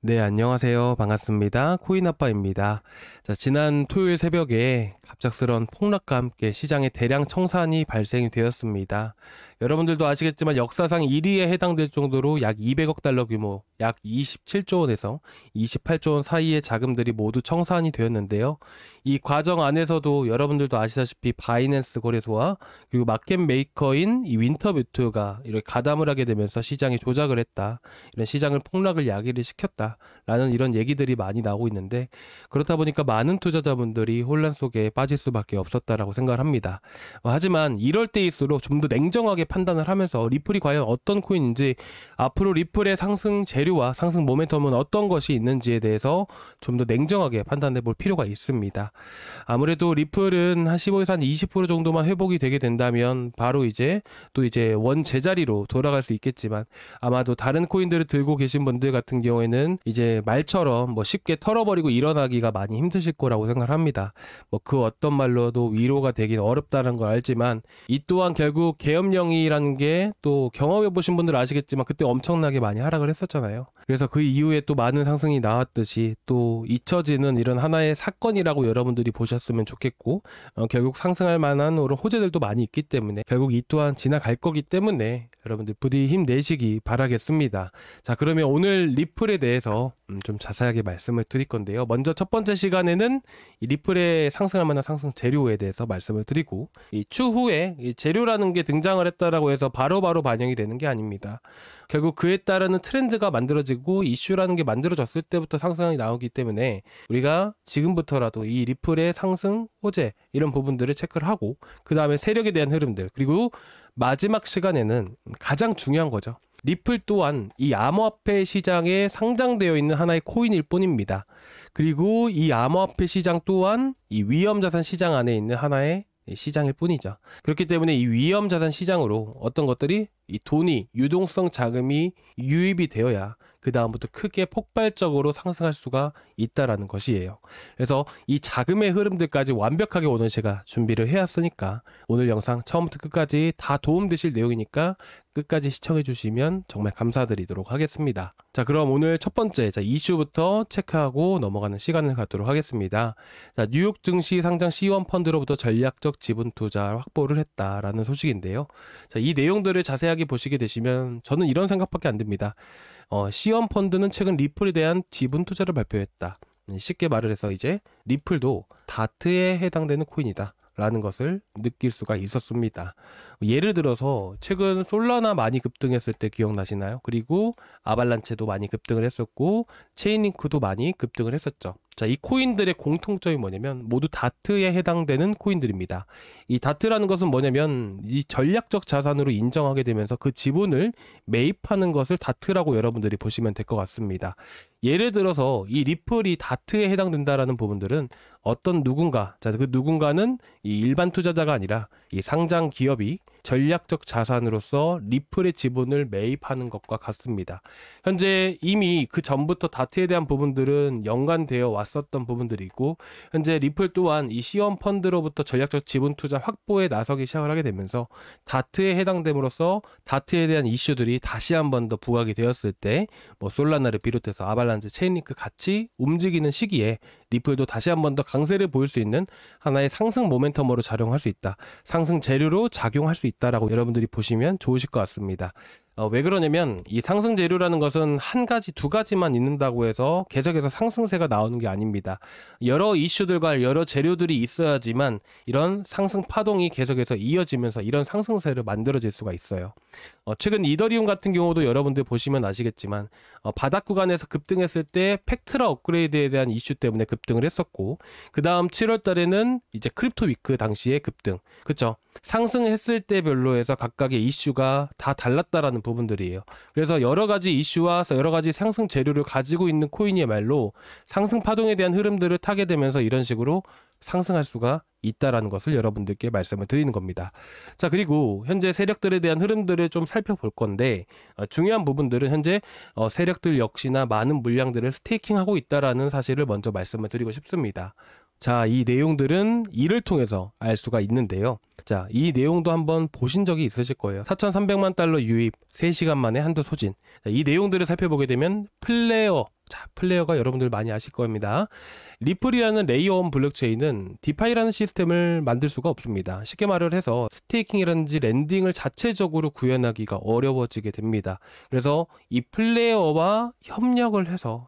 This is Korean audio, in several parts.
네, 안녕하세요. 반갑습니다. 코인아빠입니다. 자, 지난 토요일 새벽에 갑작스런 폭락과 함께 시장에 대량 청산이 발생이 되었습니다. 여러분들도 아시겠지만 역사상 1위에 해당될 정도로 약 200억 달러 규모, 약 27조 원에서 28조 원 사이의 자금들이 모두 청산이 되었는데요. 이 과정 안에서도 여러분들도 아시다시피 바이낸스 거래소와 그리고 마켓 메이커인 이 윈터뮤트가 이렇게 가담을 하게 되면서 시장이 조작을 했다. 이런 시장을 폭락을 야기를 시켰다. 라는 이런 얘기들이 많이 나오고 있는데, 그렇다 보니까 많은 투자자분들이 혼란 속에 빠질 수밖에 없었다라고 생각을 합니다. 하지만 이럴 때일수록 좀 더 냉정하게 판단을 하면서 리플이 과연 어떤 코인인지, 앞으로 리플의 상승 재료와 상승 모멘텀은 어떤 것이 있는지에 대해서 좀 더 냉정하게 판단해 볼 필요가 있습니다. 아무래도 리플은 한 15에서 한 20% 정도만 회복이 되게 된다면 바로 이제 원 제자리로 돌아갈 수 있겠지만, 아마도 다른 코인들을 들고 계신 분들 같은 경우에는 이제 말처럼 쉽게 털어버리고 일어나기가 많이 힘드실 거라고 생각을 합니다. 그 어떤 말로도 위로가 되긴 어렵다는 걸 알지만, 이 또한 결국 계엄령이라는 게 또 경험해 보신 분들 아시겠지만 그때 엄청나게 많이 하락을 했었잖아요. 그래서 그 이후에 또 많은 상승이 나왔듯이 또 잊혀지는 이런 하나의 사건이라고 여러분들이 보셨으면 좋겠고, 결국 상승할 만한 호재들도 많이 있기 때문에 결국 이 또한 지나갈 거기 때문에 여러분들 부디 힘내시기 바라겠습니다. 자, 그러면 오늘 리플에 대해서 좀 자세하게 말씀을 드릴 건데요. 먼저 첫 번째 시간에는 이 리플에 상승할 만한 상승 재료에 대해서 말씀을 드리고, 이 추후에 이 재료라는 게 등장을 했다라고 해서 바로바로 반영이 되는 게 아닙니다. 결국 그에 따르는 트렌드가 만들어지고 이슈라는 게 만들어졌을 때부터 상승이 나오기 때문에 우리가 지금부터라도 이 리플의 상승 호재 이런 부분들을 체크를 하고, 그 다음에 세력에 대한 흐름들, 그리고 마지막 시간에는 가장 중요한 거죠. 리플 또한 이 암호화폐 시장에 상장되어 있는 하나의 코인일 뿐입니다. 그리고 이 암호화폐 시장 또한 이 위험자산 시장 안에 있는 하나의 시장일 뿐이죠. 그렇기 때문에 이 위험자산 시장으로 어떤 것들이 이 돈이, 유동성 자금이 유입이 되어야 그 다음부터 크게 폭발적으로 상승할 수가 있다라는 것이에요. 그래서 이 자금의 흐름들까지 완벽하게 오늘 제가 준비를 해왔으니까 오늘 영상 처음부터 끝까지 다 도움되실 내용이니까 끝까지 시청해 주시면 정말 감사드리도록 하겠습니다. 자, 그럼 오늘 첫 번째 이슈부터 체크하고 넘어가는 시간을 갖도록 하겠습니다. 자, 뉴욕 증시 상장 C1 펀드로부터 전략적 지분 투자 확보를 했다라는 소식인데요. 자, 이 내용들을 자세하게 보시게 되시면 저는 이런 생각밖에 안 듭니다. C1 펀드는 최근 리플에 대한 지분 투자를 발표했다. 쉽게 말을 해서 이제 리플도 다트에 해당되는 코인이다 라는 것을 느낄 수가 있었습니다. 예를 들어서 최근 솔라나 많이 급등했을 때 기억나시나요? 그리고 아발란체도 많이 급등을 했었고 체인링크도 많이 급등을 했었죠. 자, 이 코인들의 공통점이 뭐냐면 모두 다트에 해당되는 코인들입니다. 이 다트라는 것은 뭐냐면 이 전략적 자산으로 인정하게 되면서 그 지분을 매입하는 것을 다트라고 여러분들이 보시면 될 것 같습니다. 예를 들어서 이 리플이 다트에 해당된다라는 부분들은 어떤 누군가, 자, 그 누군가는 이 일반 투자자가 아니라 이 상장 기업이 전략적 자산으로서 리플의 지분을 매입하는 것과 같습니다. 현재 이미 그 전부터 다트에 대한 부분들은 연관되어 왔었던 부분들이 있고, 현재 리플 또한 이 C1 펀드로부터 전략적 지분 투자 확보에 나서기 시작을 하게 되면서 다트에 해당됨으로써 다트에 대한 이슈들이 다시 한 번 더 부각이 되었을 때 솔라나를 비롯해서 아발란체, 체인링크 같이 움직이는 시기에 리플도 다시 한 번 더 강세를 보일 수 있는 하나의 상승 모멘텀으로 작용할 수 있다. 상승 재료로 작용할 수 있다라고 여러분들이 보시면 좋으실 것 같습니다. 왜 그러냐면 이 상승 재료라는 것은 한 가지, 두 가지만 있는다고 해서 계속해서 상승세가 나오는 게 아닙니다. 여러 이슈들과 여러 재료들이 있어야지만 이런 상승 파동이 계속해서 이어지면서 이런 상승세를 만들어질 수가 있어요. 최근 이더리움 같은 경우도 여러분들 보시면 아시겠지만 바닥 구간에서 급등했을 때 팩트라 업그레이드에 대한 이슈 때문에 급등을 했었고, 그 다음 7월 달에는 이제 크립토 위크 당시에 급등, 그쵸? 상승했을 때 별로 해서 각각의 이슈가 다 달랐다라는 부분들이에요. 그래서 여러 가지 이슈와 여러 가지 상승 재료를 가지고 있는 코인이야말로 상승 파동에 대한 흐름들을 타게 되면서 이런 식으로 상승할 수가 있다라는 것을 여러분들께 말씀을 드리는 겁니다. 자, 그리고 현재 세력들에 대한 흐름들을 좀 살펴볼 건데, 중요한 부분들은 현재 세력들 역시나 많은 물량들을 스테이킹하고 있다라는 사실을 먼저 말씀을 드리고 싶습니다. 자, 이 내용들은 이를 통해서 알 수가 있는데요. 자, 이 내용도 한번 보신 적이 있으실 거예요. 4,300만 달러 유입, 3시간 만에 한도 소진. 자, 이 내용들을 살펴보게 되면 플레어 자, 플레이어가 여러분들 많이 아실 겁니다. 리플이라는 레이어 1 블록체인은 디파이라는 시스템을 만들 수가 없습니다. 쉽게 말을 해서 스테이킹이라든지 랜딩을 자체적으로 구현하기가 어려워지게 됩니다. 그래서 이 플레이어와 협력을 해서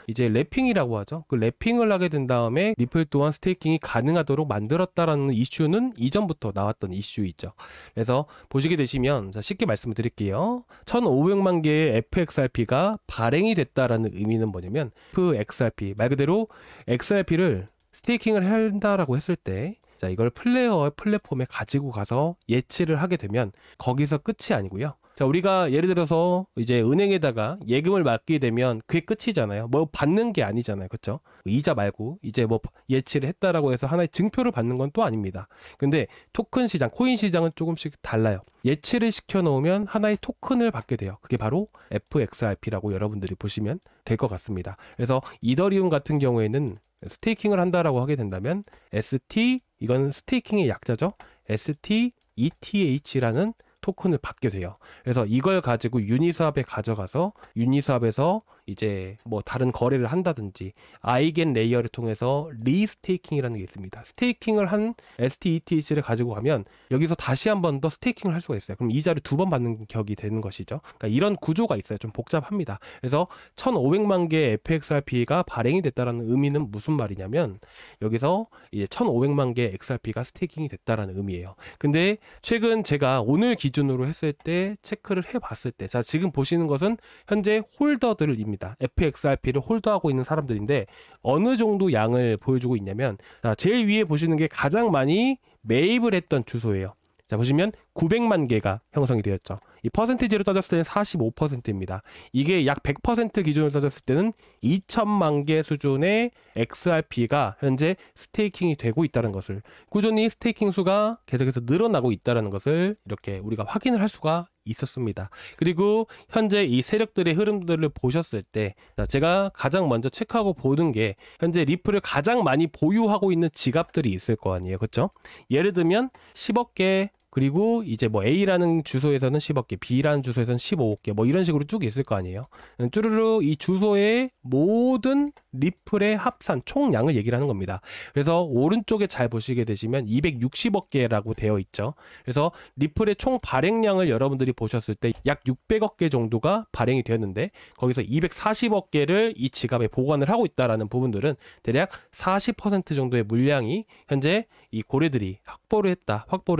이제 랩핑이라고 하죠. 그 랩핑을 하게 된 다음에 리플 또한 스테이킹이 가능하도록 만들었다라는 이슈는 이전부터 나왔던 이슈이죠. 그래서 보시게 되시면, 자, 쉽게 말씀을 드릴게요. 1500만 개의 FXRP가 발행이 됐다라는 의미는 뭐냐면, 그 XRP, 말 그대로 XRP를 스테이킹을 한다라고 했을 때, 자, 이걸 플레이어의 플랫폼에 가지고 가서 예치를 하게 되면 거기서 끝이 아니고요. 자, 우리가 예를 들어서 이제 은행에다가 예금을 맡게 되면 그게 끝이잖아요. 뭐 받는 게 아니잖아요. 그렇죠? 이자 말고 이제 뭐 예치를 했다라고 해서 하나의 증표를 받는 건 또 아닙니다. 근데 토큰 시장, 코인 시장은 조금씩 달라요. 예치를 시켜 놓으면 하나의 토큰을 받게 돼요. 그게 바로 FXRP라고 여러분들이 보시면 될 것 같습니다. 그래서 이더리움 같은 경우에는 스테이킹을 한다라고 하게 된다면 ST, 이건 스테이킹의 약자죠. STETH라는 토큰을 받게 돼요. 그래서 이걸 가지고 유니스왑에 가져가서 유니스왑에서 이제 뭐 다른 거래를 한다든지 아이겐 레이어를 통해서 리스테이킹이라는 게 있습니다. 스테이킹을 한 STETH를 가지고 가면 여기서 다시 한 번 더 스테이킹을 할 수가 있어요. 그럼 이자를 2번 받는 격이 되는 것이죠. 그러니까 이런 구조가 있어요. 좀 복잡합니다. 그래서 1500만 개의 FXRP가 발행이 됐다라는 의미는 무슨 말이냐면, 여기서 이제 1500만 개의 XRP가 스테이킹이 됐다라는 의미예요. 근데 최근 제가 오늘 기준으로 했을 때 체크를 해봤을 때, 자, 지금 보시는 것은 현재 홀더들입니다. FXRP를 홀더하고 있는 사람들인데 어느 정도 양을 보여주고 있냐면, 자, 제일 위에 보시는 게 가장 많이 매입을 했던 주소예요. 자, 보시면 900만 개가 형성이 되었죠. 이 퍼센티지로 따졌을 때는 45%입니다. 이게 약 100% 기준으로 따졌을 때는 2천만 개 수준의 XRP가 현재 스테이킹이 되고 있다는 것을, 꾸준히 스테이킹 수가 계속해서 늘어나고 있다는 것을 이렇게 우리가 확인을 할 수가 있었습니다. 그리고 현재 이 세력들의 흐름들을 보셨을 때, 제가 가장 먼저 체크하고 보는 게 현재 리플을 가장 많이 보유하고 있는 지갑들이 있을 거 아니에요. 그렇죠? 예를 들면 10억 개, 그리고 이제 뭐 A라는 주소에서는 10억 개, B라는 주소에서는 15억 개, 뭐 이런 식으로 쭉 있을 거 아니에요. 쭈루루 이 주소의 모든 리플의 합산 총량을 얘기를 하는 겁니다. 그래서 오른쪽에 잘 보시게 되시면 260억 개라고 되어 있죠. 그래서 리플의 총 발행량을 여러분들이 보셨을 때 약 600억 개 정도가 발행이 되었는데, 거기서 240억 개를 이 지갑에 보관을 하고 있다라는 부분들은 대략 40% 정도의 물량이 현재 이 고래들이 확보를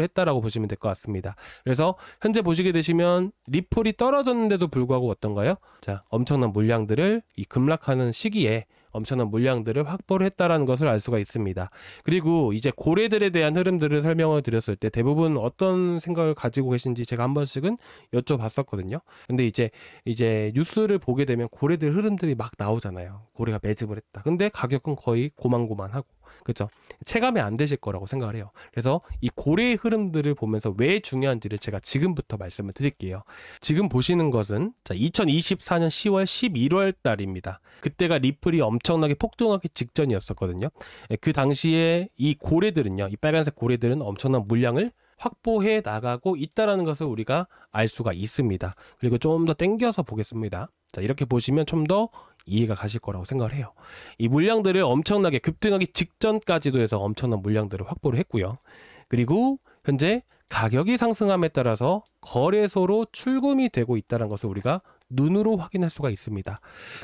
했다라고 보시면 될 것 같습니다. 그래서 현재 보시게 되시면 리플이 떨어졌는데도 불구하고 어떤가요? 자, 엄청난 물량들을 이 급락하는 시기에 엄청난 물량들을 확보를 했다라는 것을 알 수가 있습니다. 그리고 이제 고래들에 대한 흐름들을 설명을 드렸을 때 대부분 어떤 생각을 가지고 계신지 제가 한 번씩은 여쭤봤었거든요. 근데 이제 뉴스를 보게 되면 고래들 흐름들이 막 나오잖아요. 고래가 매집을 했다. 근데 가격은 거의 고만고만하고, 그렇죠? 체감이 안 되실 거라고 생각을 해요. 그래서 이 고래의 흐름들을 보면서 왜 중요한지를 제가 지금부터 말씀을 드릴게요. 지금 보시는 것은 2024년 10월 11월 달입니다. 그때가 리플이 엄청나게 폭등하기 직전이었었거든요. 그 당시에 이 고래들은요, 이 빨간색 고래들은 엄청난 물량을 확보해 나가고 있다라는 것을 우리가 알 수가 있습니다. 그리고 좀 더 당겨서 보겠습니다. 자, 이렇게 보시면 좀 더 이해가 가실 거라고 생각을 해요. 이 물량들을 엄청나게 급등하기 직전까지도 해서 엄청난 물량들을 확보를 했고요. 그리고 현재 가격이 상승함에 따라서 거래소로 출금이 되고 있다는 것을 우리가 눈으로 확인할 수가 있습니다.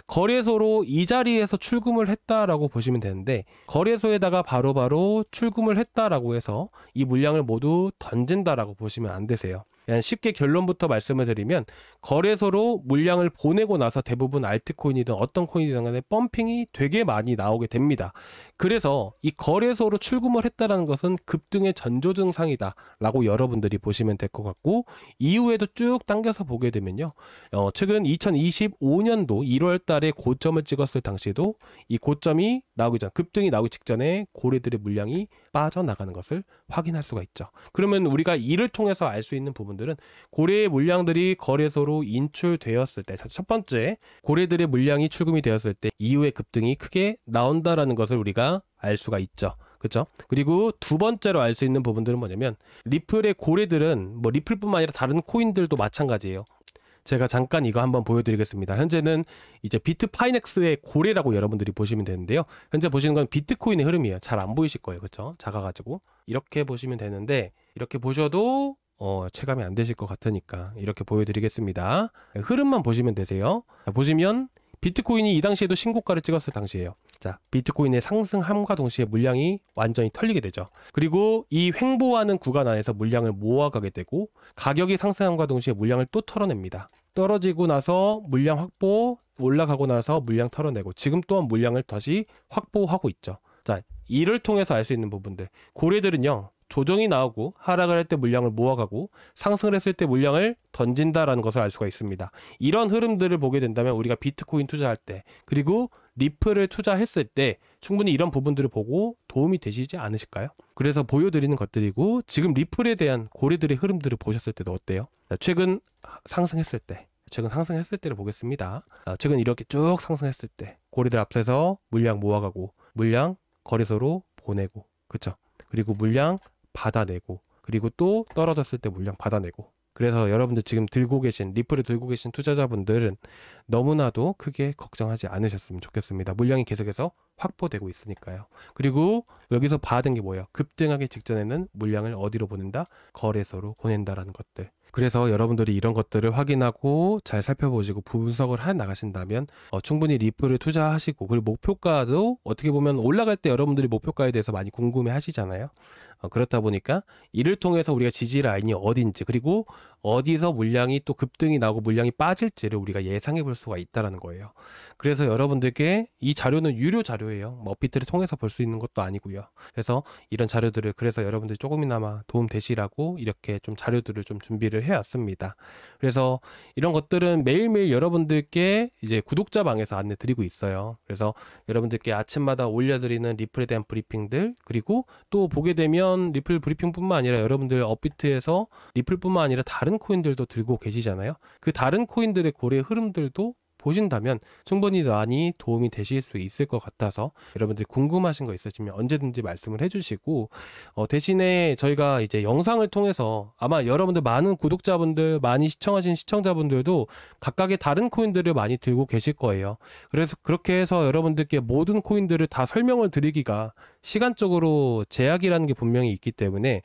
거래소로 이 자리에서 출금을 했다라고 보시면 되는데, 거래소에다가 바로바로 출금을 했다라고 해서 이 물량을 모두 던진다라고 보시면 안 되세요. 그냥 쉽게 결론부터 말씀을 드리면, 거래소로 물량을 보내고 나서 대부분 알트코인이든 어떤 코인이든 간에 펌핑이 되게 많이 나오게 됩니다. 그래서 이 거래소로 출금을 했다는 것은 급등의 전조 증상이다 라고 여러분들이 보시면 될 것 같고, 이후에도 쭉 당겨서 보게 되면요, 최근 2025년도 1월 달에 고점을 찍었을 당시에도 이 고점이 나오기 전, 급등이 나오기 직전에 고래들의 물량이 빠져나가는 것을 확인할 수가 있죠. 그러면 우리가 이를 통해서 알 수 있는 부분들은, 고래의 물량들이 거래소로 인출되었을 때, 첫 번째 고래들의 물량이 출금이 되었을 때 이후에 급등이 크게 나온다라는 것을 우리가 알 수가 있죠. 그렇죠? 그리고 두 번째로 알 수 있는 부분들은 뭐냐면, 리플의 고래들은 뭐 리플뿐만 아니라 다른 코인들도 마찬가지예요. 제가 잠깐 이거 한번 보여드리겠습니다. 현재는 이제 비트파이넥스의 고래라고 여러분들이 보시면 되는데요. 현재 보시는 건 비트코인의 흐름이에요. 잘 안 보이실 거예요. 그렇죠? 작아가지고 이렇게 보시면 되는데, 이렇게 보셔도 체감이 안 되실 것 같으니까 이렇게 보여드리겠습니다. 흐름만 보시면 되세요. 자, 보시면 비트코인이 이 당시에도 신고가를 찍었을 당시에요. 자, 비트코인의 상승함과 동시에 물량이 완전히 털리게 되죠. 그리고 이 횡보하는 구간 안에서 물량을 모아가게 되고, 가격이 상승함과 동시에 물량을 또 털어냅니다. 떨어지고 나서 물량 확보, 올라가고 나서 물량 털어내고, 지금 또한 물량을 다시 확보하고 있죠. 자, 이를 통해서 알 수 있는 부분들, 고래들은요, 조정이 나오고 하락을 할 때 물량을 모아가고 상승을 했을 때 물량을 던진다라는 것을 알 수가 있습니다. 이런 흐름들을 보게 된다면 우리가 비트코인 투자할 때, 그리고 리플을 투자했을 때 충분히 이런 부분들을 보고 도움이 되시지 않으실까요? 그래서 보여드리는 것들이고, 지금 리플에 대한 고래들의 흐름들을 보셨을 때도 어때요? 최근 상승했을 때를 보겠습니다. 최근 이렇게 쭉 상승했을 때 고래들 앞서서 물량 모아가고 물량 거래소로 보내고, 그쵸? 그리고 물량 받아내고, 그리고 또 떨어졌을 때 물량 받아내고. 그래서 여러분들 지금 리플을 들고 계신 투자자분들은 너무나도 크게 걱정하지 않으셨으면 좋겠습니다. 물량이 계속해서 확보되고 있으니까요. 그리고 여기서 봐야 되는 게 뭐예요? 급등하기 직전에는 물량을 어디로 보낸다? 거래소로 보낸다라는 것들. 그래서 여러분들이 이런 것들을 확인하고 잘 살펴보시고 분석을 해 나가신다면 충분히 리플을 투자하시고, 그리고 목표가도 어떻게 보면 올라갈 때 여러분들이 목표가에 대해서 많이 궁금해 하시잖아요. 그렇다 보니까 이를 통해서 우리가 지지 라인이 어딘지, 그리고 어디서 물량이 또 급등이 나고 물량이 빠질지를 우리가 예상해 볼 수가 있다는 거예요. 그래서 여러분들께 이 자료는 유료 자료예요. 업비트를 통해서 볼 수 있는 것도 아니고요. 그래서 이런 자료들을, 그래서 여러분들이 조금이나마 도움 되시라고 이렇게 좀 자료들을 좀 준비를 해왔습니다. 그래서 이런 것들은 매일매일 여러분들께 이제 구독자 방에서 안내 드리고 있어요. 그래서 여러분들께 아침마다 올려드리는 리플에 대한 브리핑들, 그리고 또 보게 되면 리플 브리핑뿐만 아니라 여러분들 업비트에서 리플뿐만 아니라 다른 코인들도 들고 계시잖아요. 그 다른 코인들의 고래 흐름들도 보신다면 충분히 많이 도움이 되실 수 있을 것 같아서, 여러분들이 궁금하신 거 있으시면 언제든지 말씀을 해주시고, 대신에 저희가 이제 영상을 통해서 아마 여러분들 많은 구독자분들, 많이 시청하신 시청자분들도 각각의 다른 코인들을 많이 들고 계실 거예요. 그래서 그렇게 해서 여러분들께 모든 코인들을 다 설명을 드리기가 시간적으로 제약이라는 게 분명히 있기 때문에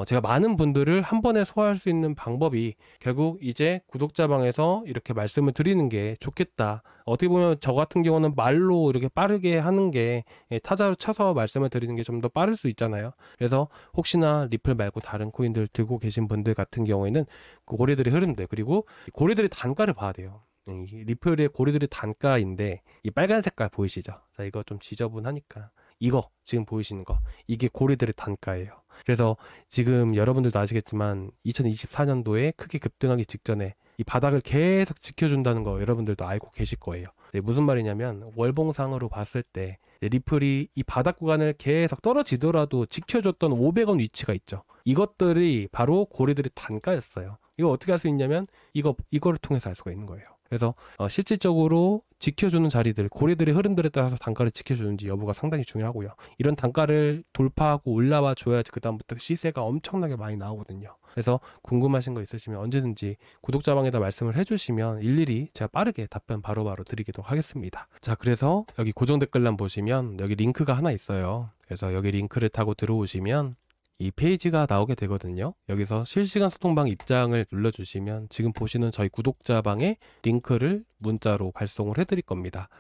제가 많은 분들을 한 번에 소화할 수 있는 방법이 결국 이제 구독자방에서 이렇게 말씀을 드리는 게 좋겠다. 어떻게 보면 저 같은 경우는 말로 이렇게 빠르게 하는 게 타자로 쳐서 말씀을 드리는 게 좀 더 빠를 수 있잖아요. 그래서 혹시나 리플 말고 다른 코인들 들고 계신 분들 같은 경우에는 그 고래들의 흐름들, 그리고 고래들의 단가를 봐야 돼요. 리플의 고래들의 단가인데 이 빨간 색깔 보이시죠? 자, 이거 좀 지저분하니까 이거 지금 보이시는 거, 이게 고래들의 단가예요. 그래서 지금 여러분들도 아시겠지만 2024년도에 크게 급등하기 직전에 이 바닥을 계속 지켜준다는 거 여러분들도 알고 계실 거예요. 무슨 말이냐면 월봉상으로 봤을 때 리플이 이 바닥 구간을 계속 떨어지더라도 지켜줬던 500원 위치가 있죠. 이것들이 바로 고래들의 단가였어요. 이거 어떻게 할 수 있냐면 이거를 통해서 알 수가 있는 거예요. 그래서 실질적으로 지켜주는 자리들, 고래들의 흐름들에 따라서 단가를 지켜주는지 여부가 상당히 중요하고요. 이런 단가를 돌파하고 올라와 줘야지 그 다음부터 시세가 엄청나게 많이 나오거든요. 그래서 궁금하신 거 있으시면 언제든지 구독자방에다 말씀을 해주시면 일일이 제가 빠르게 답변 바로바로 드리도록 하겠습니다. 자, 그래서 여기 고정 댓글란 보시면 여기 링크가 하나 있어요. 그래서 여기 링크를 타고 들어오시면 이 페이지가 나오게 되거든요. 여기서 실시간 소통방 입장을 눌러주시면 지금 보시는 저희 구독자방에 링크를 문자로 발송을 해드릴 겁니다.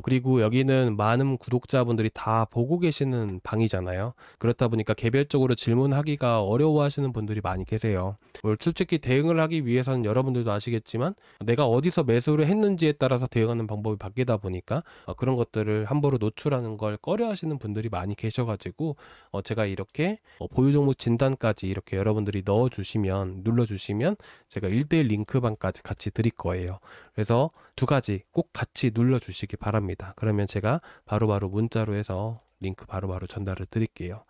그리고 여기는 많은 구독자분들이 다 보고 계시는 방이잖아요. 그렇다 보니까 개별적으로 질문하기가 어려워하시는 분들이 많이 계세요. 솔직히 대응을 하기 위해서는 여러분들도 아시겠지만 내가 어디서 매수를 했는지에 따라서 대응하는 방법이 바뀌다 보니까 그런 것들을 함부로 노출하는 걸 꺼려하시는 분들이 많이 계셔가지고 제가 이렇게 보유 종목 진단까지 이렇게 여러분들이 눌러주시면 제가 1:1 링크방까지 같이 드릴 거예요. 그래서 두 가지 꼭 같이 눌러주시기 바랍니다. 그러면 제가 바로바로 문자로 해서 링크 바로바로 전달을 드릴게요.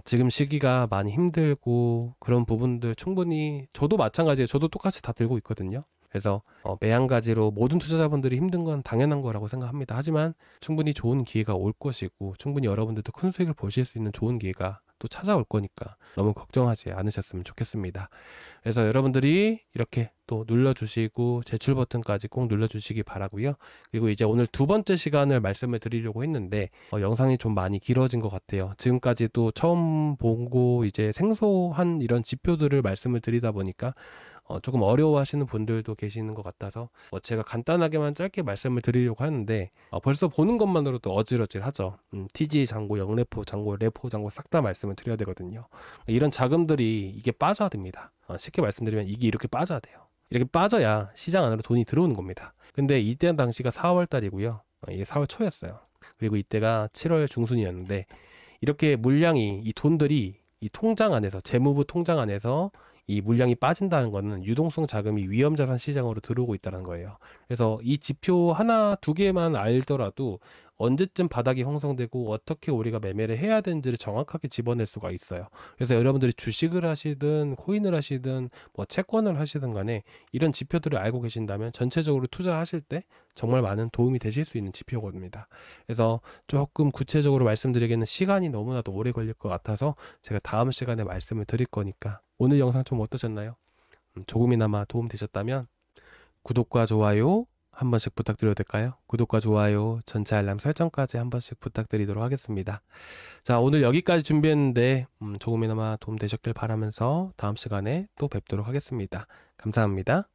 지금 시기가 많이 힘들고 그런 부분들 충분히 저도 마찬가지예요. 저도 똑같이 다 들고 있거든요. 그래서 매한가지로 모든 투자자분들이 힘든 건 당연한 거라고 생각합니다. 하지만 충분히 좋은 기회가 올 것이고 충분히 여러분들도 큰 수익을 보실 수 있는 좋은 기회가 또 찾아올 거니까 너무 걱정하지 않으셨으면 좋겠습니다. 그래서 여러분들이 이렇게 또 눌러주시고 제출 버튼까지 꼭 눌러주시기 바라고요. 그리고 이제 오늘 두 번째 시간을 말씀을 드리려고 했는데 영상이 좀 많이 길어진 것 같아요. 지금까지 또 처음 보고 이제 생소한 이런 지표들을 말씀을 드리다 보니까 조금 어려워하시는 분들도 계시는 것 같아서 제가 간단하게만 짧게 말씀을 드리려고 하는데 벌써 보는 것만으로도 어질어질하죠. TG 잔고, 영래포 잔고, 레포 잔고 싹 다 말씀을 드려야 되거든요. 이런 자금들이 이게 빠져야 됩니다. 쉽게 말씀드리면 이게 이렇게 빠져야 돼요. 이렇게 빠져야 시장 안으로 돈이 들어오는 겁니다. 근데 이때 당시가 4월 달이고요. 이게 4월 초였어요. 그리고 이때가 7월 중순이었는데 이렇게 물량이 이 돈들이 이 통장 안에서 재무부 통장 안에서 이 물량이 빠진다는 것은 유동성 자금이 위험자산 시장으로 들어오고 있다는 거예요. 그래서 이 지표 하나 두 개만 알더라도 언제쯤 바닥이 형성되고 어떻게 우리가 매매를 해야 되는지를 정확하게 집어낼 수가 있어요. 그래서 여러분들이 주식을 하시든 코인을 하시든 뭐 채권을 하시든 간에 이런 지표들을 알고 계신다면 전체적으로 투자하실 때 정말 많은 도움이 되실 수 있는 지표입니다. 그래서 조금 구체적으로 말씀드리기에는 시간이 너무나도 오래 걸릴 것 같아서 제가 다음 시간에 말씀을 드릴 거니까 오늘 영상 좀 어떠셨나요? 조금이나마 도움 되셨다면 구독과 좋아요 한 번씩 부탁드려도 될까요? 구독과 좋아요, 전체 알람 설정까지 한 번씩 부탁드리도록 하겠습니다. 자, 오늘 여기까지 준비했는데 조금이나마 도움 되셨길 바라면서 다음 시간에 또 뵙도록 하겠습니다. 감사합니다.